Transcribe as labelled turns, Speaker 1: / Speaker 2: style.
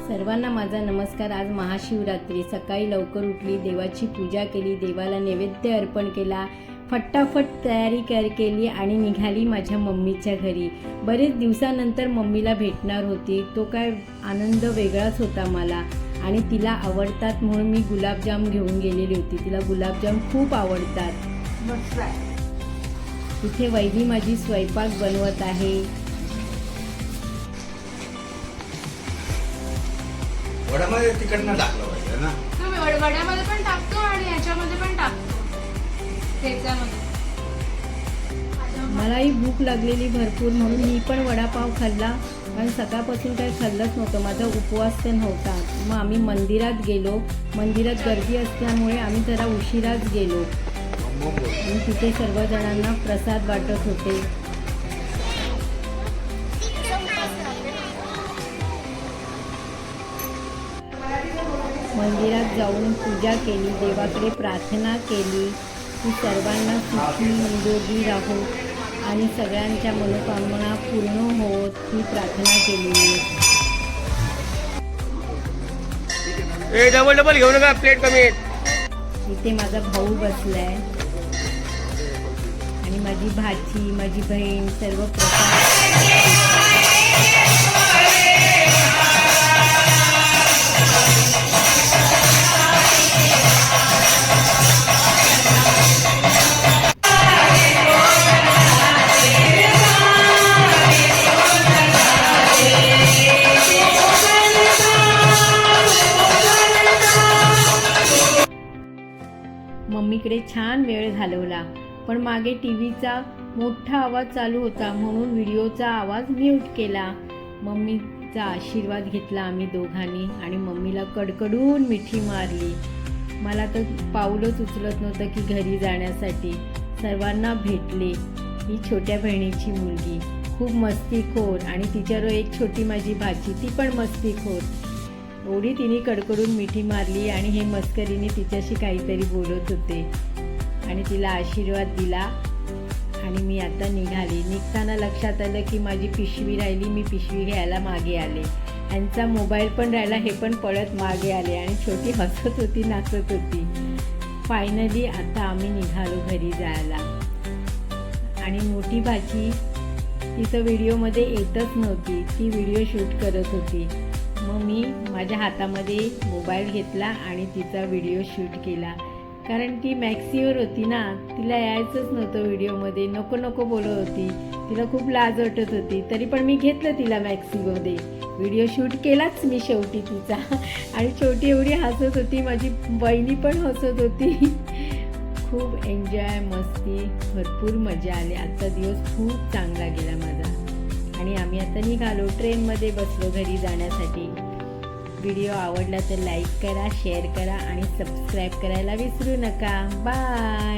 Speaker 1: सर्वांना माझा नमस्कार। आज महाशिवरात्री। सकाळी लवकर उठली, देवाची पूजा केली, देवाला नैवेद्य अर्पण केला, फटाफट तयारी केली आणि निघाली माझ्या मम्मीच्या घरी। बरेच दिवसानंतर मम्मीला भेटणार होती, तो काय आनंद वेगळाच होता मला। आणि तिला आवडतात म्हणून मी गुलाबजाम घेऊन गेलेली होती। तिला गुलाबजाम खूप आवडतात। इथे वैदी माझी स्वयंपाक बनवत आहे।
Speaker 2: वड्यामध्ये तिखट नाही टाकलं पाहिजे ना।
Speaker 3: वड्यामध्ये पण टाकतो आणि याच्यामध्ये पण टाकतो, ठेच्यामध्ये।
Speaker 1: मलाही भूक लागलेली भरपूर, म्हणून मी पण वडापाव खाल्ला, कारण सकाळपासून काही खाल्लंच नव्हतं, माझा उपवास तर नव्हता। मग आम्ही मंदिरात गेलो। मंदिरात गर्दी असल्यामुळे आम्ही जरा उशिराच गेलो आणि तिथे सर्वजणांना प्रसाद वाटत होते। मंदिरात जाऊन पूजा केली, देवाकडे प्रार्थना केली की सर्वांना सुखी निरोगी राहो आणि सगळ्यांच्या मनोकामना पूर्ण होत ही प्रार्थना केली।
Speaker 4: डबल डबल घेऊ नका, प्लेट कमी आहेत।
Speaker 1: इथे माझा भाऊ बसलाय आणि माझी भाची, माझी बहीण सर्व मम्मीकडे छान वेळ घालवला। पण मागे टीव्हीचा मोठा आवाज चालू होता म्हणून व्हिडिओचा आवाज म्यूट केला। मम्मीचा आशीर्वाद घेतला आम्ही दोघांनी आणि मम्मीला कडकडून मिठी मारली। मला तर पाऊलच उचलत नव्हतं की घरी जाण्यासाठी। सर्वांना भेटले। ही छोट्या बहिणीची मुलगी खूप मस्तीखोर आणि तिच्यावर एक छोटी माझी भाची, ती पण मस्तीखोर। एवढी तिने कडकडून मिठी मारली आणि हे मस्करीने तिच्याशी काहीतरी बोलत होते आणि तिला आशीर्वाद दिला आणि मी आता निघाली। निघताना लक्षात आलं की माझी पिशवी राहिली, मी पिशवी घ्यायला मागे आले। यांचा मोबाईल पण राहिला, हे पण पळत मागे आले आणि छोटी हसत होती, नाचत होती। फायनली आता आम्ही निघालो घरी जायला। आणि मोठी भाची तिचं व्हिडिओमध्ये येतच नव्हती, ती व्हिडिओ शूट करत होती। मग मी माझ्या हातामध्ये मोबाईल घेतला आणि तिचा व्हिडिओ शूट केला, कारण ती मॅक्सीवर होती ना, तिला यायचंच नव्हतं व्हिडिओमध्ये, नको नको बोलत होती, तिला खूप लाज वाटत होती। तरी पण मी घेतलं तिला मॅक्सीमध्ये, व्हिडिओ शूट केलाच मी शेवटी तिचा। आणि छोटी एवढी हसत होती, माझी बहिणी पण हसत होती। खूप एन्जॉय, मस्ती, भरपूर मजा आली। आजचा दिवस खूप चांगला गेला माझा आणि आम्ही आता निघालो, ट्रेनमध्ये बसलो घरी जाण्यासाठी। व्हिडिओ आवडला तर लाईक करा, शेअर करा आणि सबस्क्राईब करायला विसरू नका। बाय।